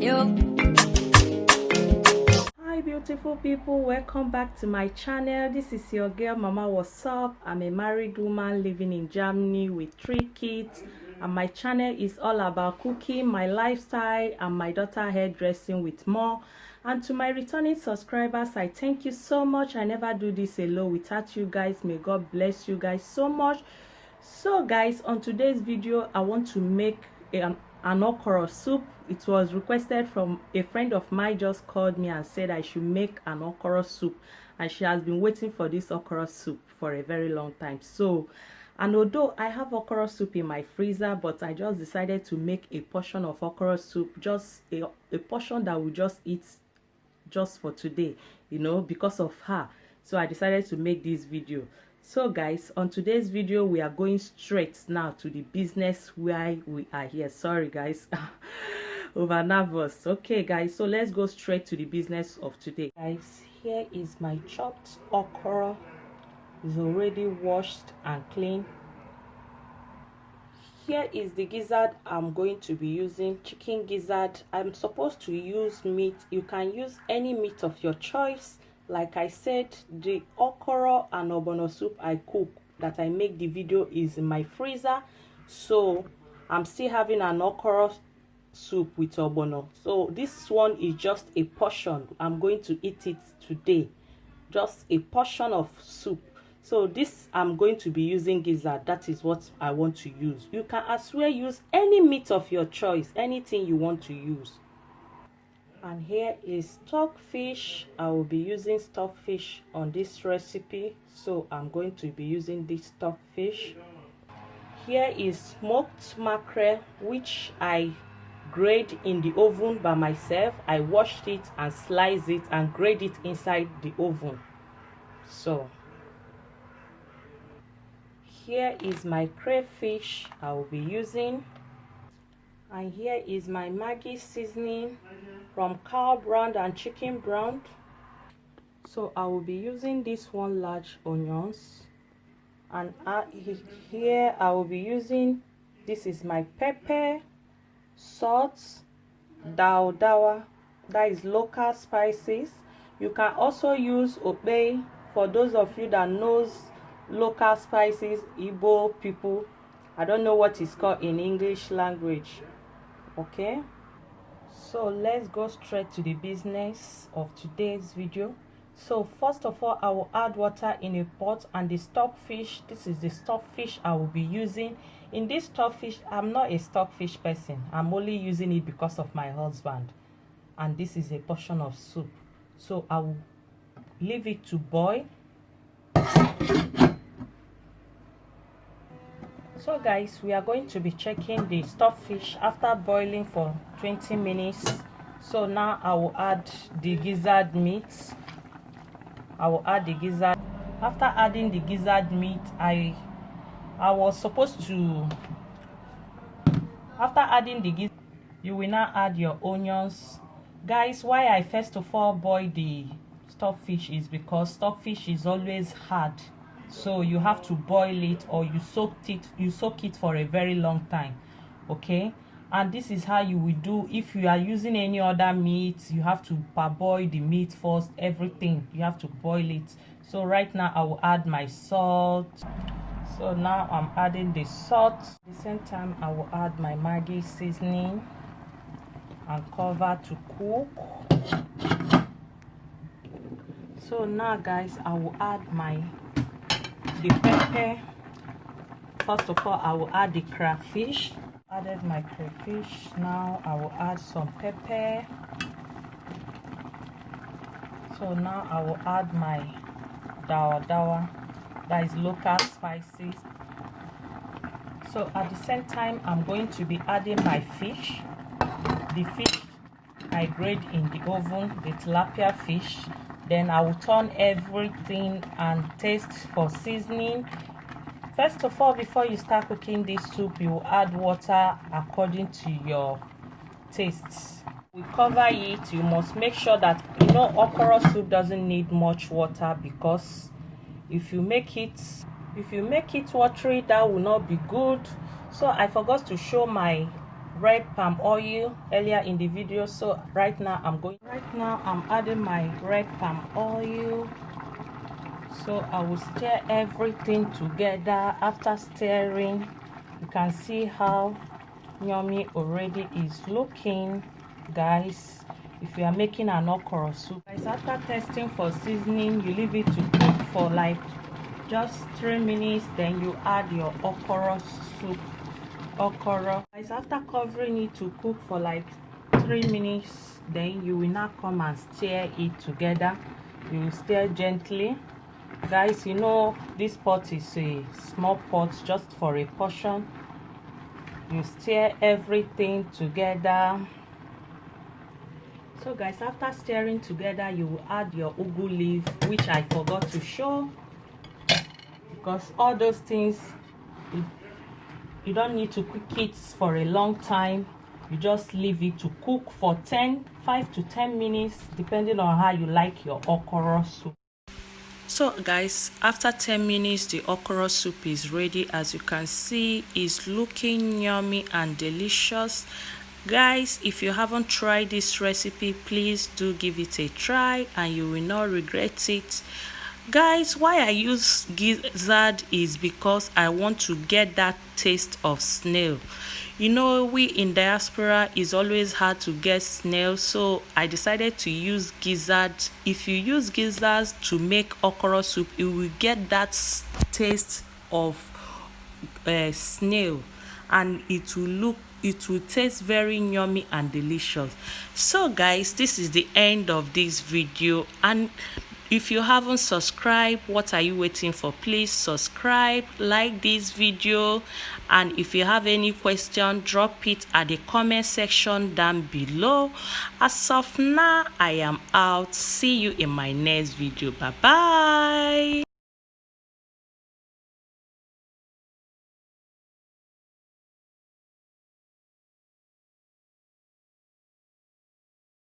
Hi beautiful people, welcome back to my channel. This is your girl Mama. What's up? I'm a married woman living in Germany with 3 kids, and my channel is all about cooking, my lifestyle, and my daughter hairdressing with more. And to my returning subscribers, I thank you so much. I never do this alone without you guys. May God bless you guys so much. So guys, on today's video I want to make an okra soup. It was requested from a friend of mine. Just called me and said I should make an okra soup, and she has been waiting for this okra soup for a very long time. So, and although I have okra soup in my freezer, but I just decided to make a portion of okra soup, just a portion that we just eat just for today, you know, because of her. So I decided to make this video. So guys, on today's video we are going straight now to the business why we are here. Sorry guys, over nervous. Okay guys, so let's go straight to the business of today. Guys, here is my chopped okra. It's already washed and clean. Here is the gizzard I'm going to be using, chicken gizzard. I'm supposed to use meat. You can use any meat of your choice. Like I said, the okra and ogbono soup I cook that I make the video is in my freezer. So I'm still having an okra soup with ogbono. So this one is just a portion. I'm going to eat it today. Just a portion of soup. So this I'm going to be using gizzard. That is what I want to use. You can as well use any meat of your choice, anything you want to use. And here is stockfish. I will be using stockfish on this recipe, so I'm going to be using this stockfish. Here is smoked mackerel, which I grate in the oven by myself. I washed it and sliced it and grate it inside the oven. So here is my crayfish I will be using. And here is my Maggie seasoning from cow brand and chicken brand. So I will be using this 1 large onions. And here I will be using, this is my pepper, salt, dawa, that is local spices. You can also use obey for those of you that knows local spices, Igbo people. I don't know what it's called in English language. Okay, so let's go straight to the business of today's video. So first of all, I will add water in a pot, and the stockfish, this is the stockfish I will be using. In this stockfish, I'm not a stockfish person. I'm only using it because of my husband, and this is a portion of soup. So I will leave it to boil. So guys, we are going to be checking the stockfish after boiling for 20 minutes. So now I will add the gizzard meat. I will add the gizzard. After adding the gizzard meat, I was supposed to, after adding the gizzard, you will now add your onions. Guys, why I first of all boil the stockfish is because stockfish is always hard. So you have to boil it, or you soak it for a very long time. Okay, and this is how you will do if you are using any other meat. You have to parboil the meat first, everything you have to boil it. So right now I will add my salt. So now I'm adding the salt. At the same time I will add my Maggie seasoning and cover to cook. So now guys, I will add the pepper. First of all, I will add the crayfish. Added my crayfish. Now I will add some pepper. So now I will add my dawa, that is local spices. So at the same time, I'm going to be adding my fish. The fish I grate in the oven, the tilapia fish. Then I will turn everything and taste for seasoning. First of all, before you start cooking this soup, you will add water according to your tastes. We cover it. You must make sure that, you know, okra soup doesn't need much water, because if you make it watery, that will not be good. So I forgot to show my red palm oil earlier in the video, so right now I'm adding my red palm oil. So I will stir everything together. After stirring, you can see how yummy already is looking, guys. If you are making an okra soup, guys, after testing for seasoning, you leave it to cook for like just 3 minutes, then you add your okra soup. Okra, guys, after covering it to cook for like 3 minutes, then you will now come and stir it together. You will stir gently, guys. You know this pot is a small pot, just for a portion. You stir everything together. So guys, after stirring together, you will add your ugu leaf, which I forgot to show, because all those things, you don't need to cook it for a long time. You just leave it to cook for 5 to 10 minutes, depending on how you like your okra soup. So guys, after 10 minutes, the okra soup is ready. As you can see, it's looking yummy and delicious. Guys, if you haven't tried this recipe, please do give it a try and you will not regret it. Guys, why I use gizzard is because I want to get that taste of snail. You know, we in diaspora is always hard to get snail, so I decided to use gizzard. If you use gizzards to make okra soup, you will get that taste of snail, and it will taste very yummy and delicious. So guys, this is the end of this video, and if you haven't subscribed, what are you waiting for? Please subscribe, like this video, and if you have any question, drop it at the comment section down below. As of now, I am out. See you in my next video. Bye bye.